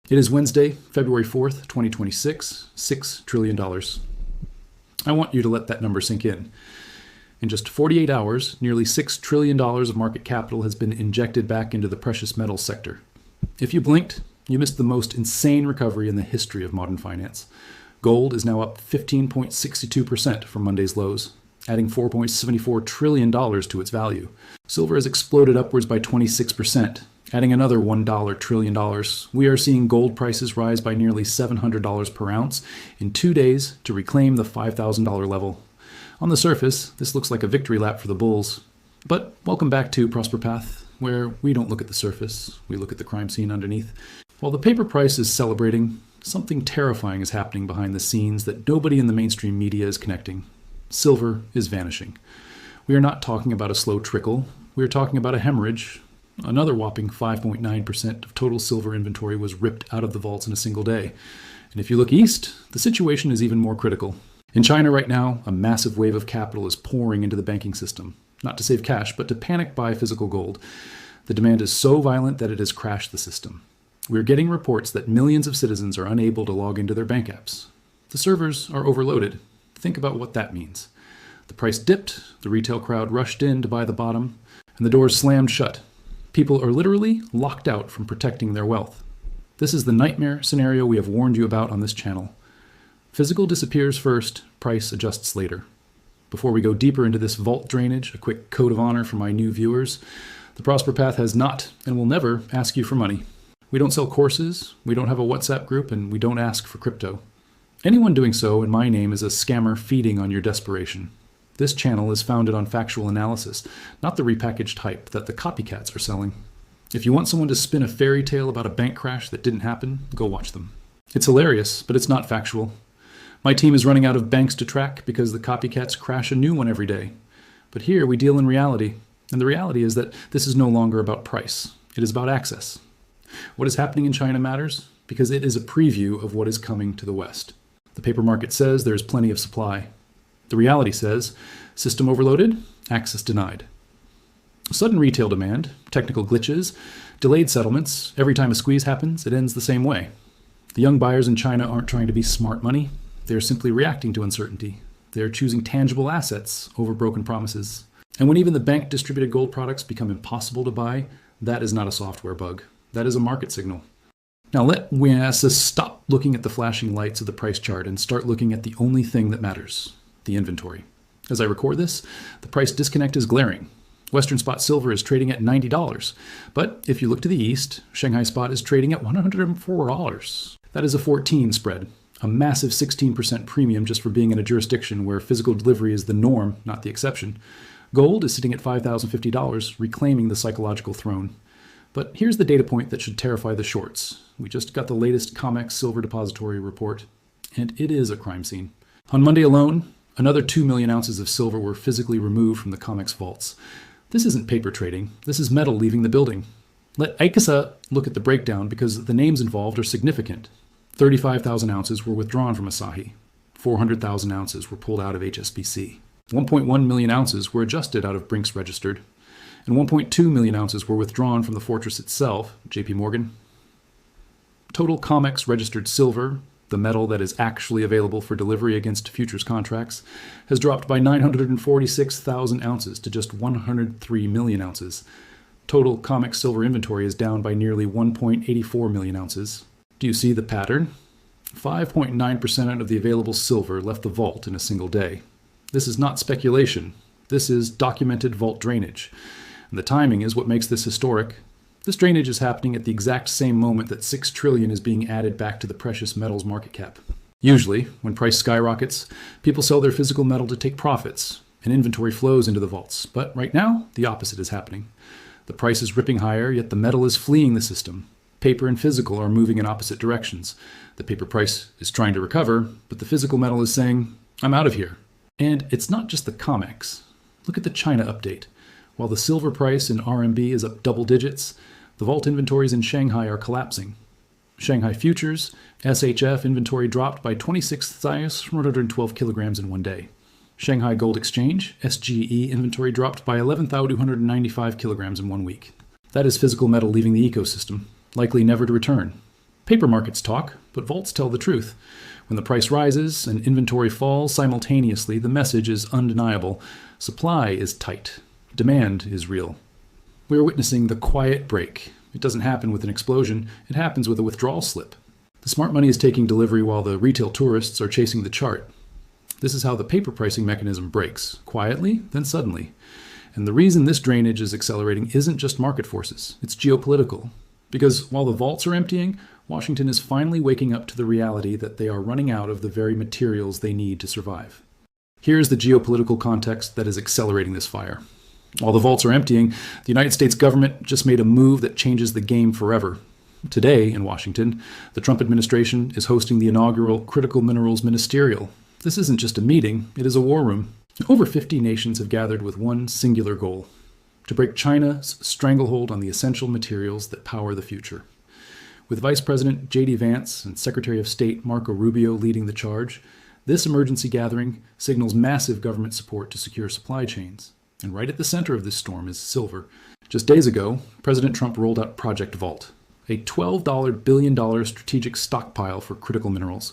It is Wednesday, February 4th, 2026, $6 trillion. I want you to let that number sink in. In just 48 hours, nearly $6 trillion of market capital has been injected back into the precious metals sector. If you blinked, you missed the most insane recovery in the history of modern finance. Gold is now up 15.62% from Monday's lows, adding $4.74 trillion to its value. Silver has exploded upwards by 26%, adding another $1 trillion. We are seeing gold prices rise by nearly $700 per ounce in 2 days to reclaim the $5,000 level. On the surface, this looks like a victory lap for the bulls. But welcome back to Prosper Path, where we don't look at the surface, we look at the crime scene underneath. While the paper price is celebrating, something terrifying is happening behind the scenes that nobody in the mainstream media is connecting. Silver is vanishing. We are not talking about a slow trickle, we are talking about a hemorrhage. Another whopping 5.9% of total silver inventory was ripped out of the vaults in a single day. And if you look east, the situation is even more critical. In China right now, a massive wave of capital is pouring into the banking system, not to save cash, but to panic buy physical gold. The demand is so violent that it has crashed the system. We're getting reports that millions of citizens are unable to log into their bank apps. The servers are overloaded. Think about what that means. The price dipped, the retail crowd rushed in to buy the bottom, and the doors slammed shut. People are literally locked out from protecting their wealth. This is the nightmare scenario we have warned you about on this channel. Physical disappears first, price adjusts later. Before we go deeper into this vault drainage, a quick code of honor for my new viewers. The Prosper Path has not and will never ask you for money. We don't sell courses, we don't have a WhatsApp group, and we don't ask for crypto. Anyone doing so in my name is a scammer feeding on your desperation. This channel is founded on factual analysis, not the repackaged hype that the copycats are selling. If you want someone to spin a fairy tale about a bank crash that didn't happen, go watch them. It's hilarious, but it's not factual. My team is running out of banks to track because the copycats crash a new one every day. But here we deal in reality, and the reality is that this is no longer about price. It is about access. What is happening in China matters because it is a preview of what is coming to the West. The paper market says there is plenty of supply. The reality says, system overloaded, access denied. Sudden retail demand, technical glitches, delayed settlements, every time a squeeze happens, it ends the same way. The young buyers in China aren't trying to be smart money. They're simply reacting to uncertainty. They're choosing tangible assets over broken promises. And when even the bank-distributed gold products become impossible to buy, that is not a software bug. That is a market signal. Now let us stop looking at the flashing lights of the price chart and start looking at the only thing that matters. The inventory. As I record this, the price disconnect is glaring. Western spot silver is trading at $90, but if you look to the east, Shanghai spot is trading at $104. That is a 14 spread, a massive 16% premium just for being in a jurisdiction where physical delivery is the norm, not the exception. Gold is sitting at $5,050, reclaiming the psychological throne. But here's the data point that should terrify the shorts. We just got the latest COMEX Silver depository report, and it is a crime scene. On Monday alone, another 2 million ounces of silver were physically removed from the COMEX vaults. This isn't paper trading, this is metal leaving the building. Let Asahi look at the breakdown because the names involved are significant. 35,000 ounces were withdrawn from Asahi. 400,000 ounces were pulled out of HSBC. 1.1 million ounces were adjusted out of Brink's Registered. And 1.2 million ounces were withdrawn from the fortress itself, JP Morgan. Total COMEX registered silver, the metal that is actually available for delivery against futures contracts, has dropped by 946,000 ounces to just 103 million ounces. Total COMEX silver inventory is down by nearly 1.84 million ounces. Do you see the pattern? 5.9% of the available silver left the vault in a single day. This is not speculation. This is documented vault drainage. And the timing is what makes this historic. This drainage is happening at the exact same moment that $6 trillion is being added back to the precious metals market cap. Usually, when price skyrockets, people sell their physical metal to take profits, and inventory flows into the vaults. But right now, the opposite is happening. The price is ripping higher, yet the metal is fleeing the system. Paper and physical are moving in opposite directions. The paper price is trying to recover, but the physical metal is saying, I'm out of here. And it's not just the COMEX. Look at the China update. While the silver price in RMB is up double digits, the vault inventories in Shanghai are collapsing. Shanghai futures, SHF inventory dropped by 26,112 kilograms in 1 day. Shanghai Gold Exchange, SGE inventory dropped by 11,295 kilograms in 1 week. That is physical metal leaving the ecosystem, likely never to return. Paper markets talk, but vaults tell the truth. When the price rises and inventory falls simultaneously, the message is undeniable. Supply is tight. Demand is real. We are witnessing the quiet break. It doesn't happen with an explosion. It happens with a withdrawal slip. The smart money is taking delivery while the retail tourists are chasing the chart. This is how the paper pricing mechanism breaks, quietly, then suddenly. And the reason this drainage is accelerating isn't just market forces, it's geopolitical. Because while the vaults are emptying, Washington is finally waking up to the reality that they are running out of the very materials they need to survive. Here's the geopolitical context that is accelerating this fire. While the vaults are emptying, the United States government just made a move that changes the game forever. Today, in Washington, the Trump administration is hosting the inaugural Critical Minerals Ministerial. This isn't just a meeting, it is a war room. Over 50 nations have gathered with one singular goal: to break China's stranglehold on the essential materials that power the future. With Vice President J.D. Vance and Secretary of State Marco Rubio leading the charge, this emergency gathering signals massive government support to secure supply chains. And right at the center of this storm is silver. Just days ago, President Trump rolled out Project Vault, a $12 billion strategic stockpile for critical minerals.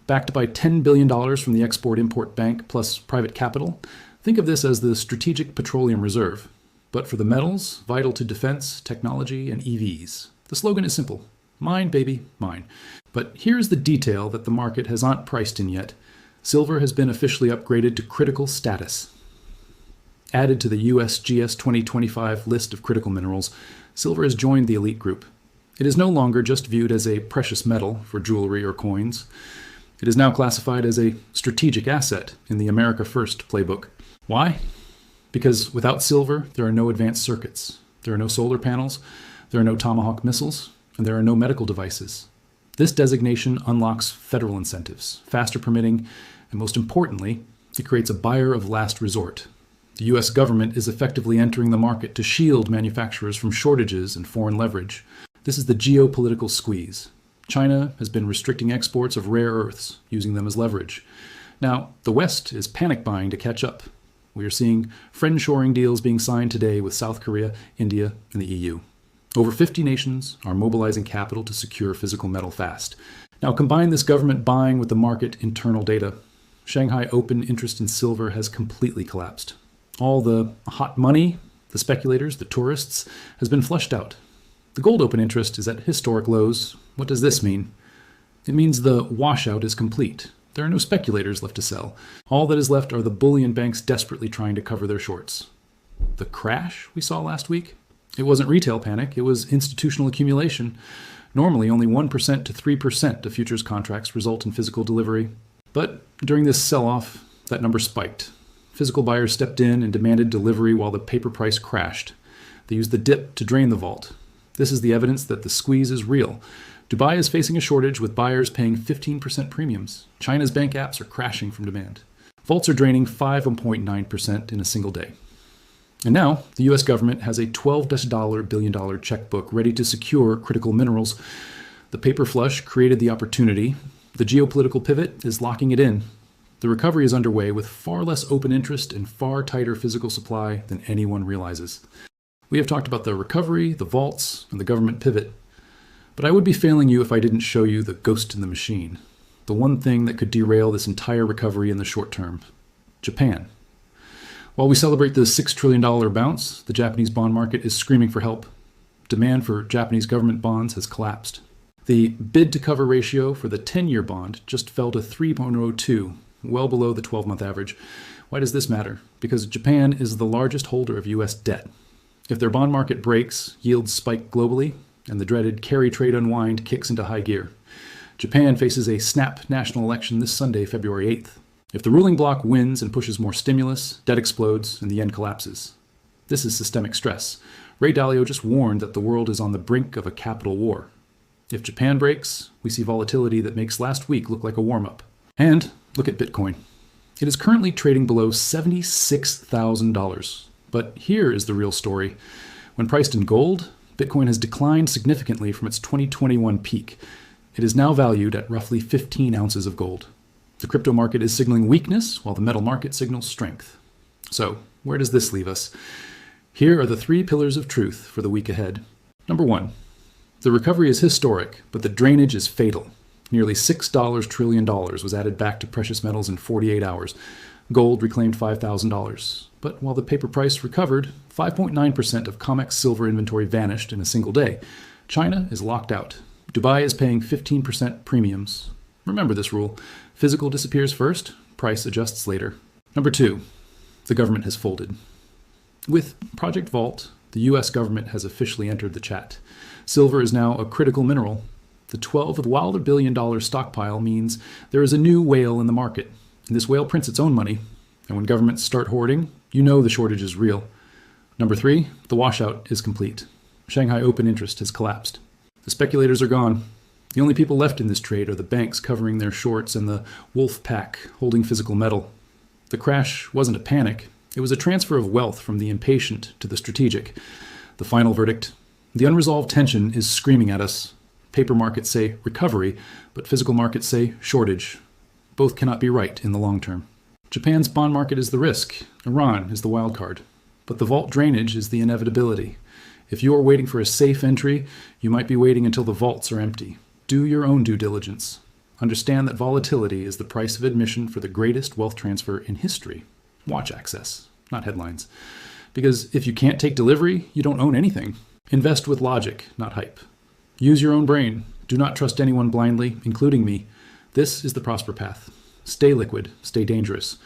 Backed by $10 billion from the Export-Import Bank plus private capital, think of this as the Strategic Petroleum Reserve, but for the metals vital to defense, technology, and EVs. The slogan is simple: mine, baby, mine. But here's the detail that the market has not priced in yet. Silver has been officially upgraded to critical status. Added to the USGS 2025 list of critical minerals, silver has joined the elite group. It is no longer just viewed as a precious metal for jewelry or coins. It is now classified as a strategic asset in the America First playbook. Why? Because without silver, there are no advanced circuits. There are no solar panels, there are no Tomahawk missiles, and there are no medical devices. This designation unlocks federal incentives, faster permitting, and most importantly, it creates a buyer of last resort. The U.S. government is effectively entering the market to shield manufacturers from shortages and foreign leverage. This is the geopolitical squeeze. China has been restricting exports of rare earths, using them as leverage. Now, the West is panic buying to catch up. We are seeing friend-shoring deals being signed today with South Korea, India, and the EU. Over 50 nations are mobilizing capital to secure physical metal fast. Now combine this government buying with the market internal data. Shanghai open interest in silver has completely collapsed. All the hot money, the speculators, the tourists, has been flushed out. The gold open interest is at historic lows. What does this mean? It means the washout is complete. There are no speculators left to sell. All that is left are the bullion banks desperately trying to cover their shorts. The crash we saw last week? It wasn't retail panic, it was institutional accumulation. Normally, only 1% to 3% of futures contracts result in physical delivery. But during this sell-off, that number spiked. Physical buyers stepped in and demanded delivery while the paper price crashed. They used the dip to drain the vault. This is the evidence that the squeeze is real. Dubai is facing a shortage with buyers paying 15% premiums. China's bank apps are crashing from demand. Vaults are draining 5.9% in a single day. And now, the US government has a $12 billion checkbook ready to secure critical minerals. The paper flush created the opportunity. The geopolitical pivot is locking it in. The recovery is underway with far less open interest and far tighter physical supply than anyone realizes. We have talked about the recovery, the vaults, and the government pivot. But I would be failing you if I didn't show you the ghost in the machine. The one thing that could derail this entire recovery in the short term. Japan. While we celebrate the $6 trillion bounce, the Japanese bond market is screaming for help. Demand for Japanese government bonds has collapsed. The bid-to-cover ratio for the 10-year bond just fell to 3.02, well below the 12-month average. Why does this matter? Because Japan is the largest holder of U.S. debt. If their bond market breaks, yields spike globally, and the dreaded carry trade unwind kicks into high gear. Japan faces a snap national election this Sunday, February 8th. If the ruling bloc wins and pushes more stimulus, debt explodes, and the yen collapses. This is systemic stress. Ray Dalio just warned that the world is on the brink of a capital war. If Japan breaks, we see volatility that makes last week look like a warm-up. And look at Bitcoin. It is currently trading below $76,000. But here is the real story. When priced in gold, Bitcoin has declined significantly from its 2021 peak. It is now valued at roughly 15 ounces of gold. The crypto market is signaling weakness, while the metal market signals strength. So, where does this leave us? Here are the 3 pillars of truth for the week ahead. Number 1, The recovery is historic, but the drainage is fatal. Nearly $6 trillion was added back to precious metals in 48 hours. Gold reclaimed $5,000. But while the paper price recovered, 5.9% of COMEX Silver inventory vanished in a single day. China is locked out. Dubai is paying 15% premiums. Remember this rule. Physical disappears first, price adjusts later. Number 2, the government has folded. With Project Vault, the US government has officially entered the chat. Silver is now a critical mineral. The $12 billion stockpile means there is a new whale in the market. And this whale prints its own money. And when governments start hoarding, you know the shortage is real. Number 3, the washout is complete. Shanghai open interest has collapsed. The speculators are gone. The only people left in this trade are the banks covering their shorts and the wolf pack holding physical metal. The crash wasn't a panic. It was a transfer of wealth from the impatient to the strategic. The final verdict: the unresolved tension is screaming at us. Paper markets say recovery, but physical markets say shortage. Both cannot be right in the long term. Japan's bond market is the risk. Iran is the wild card. But the vault drainage is the inevitability. If you are waiting for a safe entry, you might be waiting until the vaults are empty. Do your own due diligence. Understand that volatility is the price of admission for the greatest wealth transfer in history. Watch access, not headlines. Because if you can't take delivery, you don't own anything. Invest with logic, not hype. Use your own brain. Do not trust anyone blindly, including me. This is the Prosper Path. Stay liquid, stay dangerous.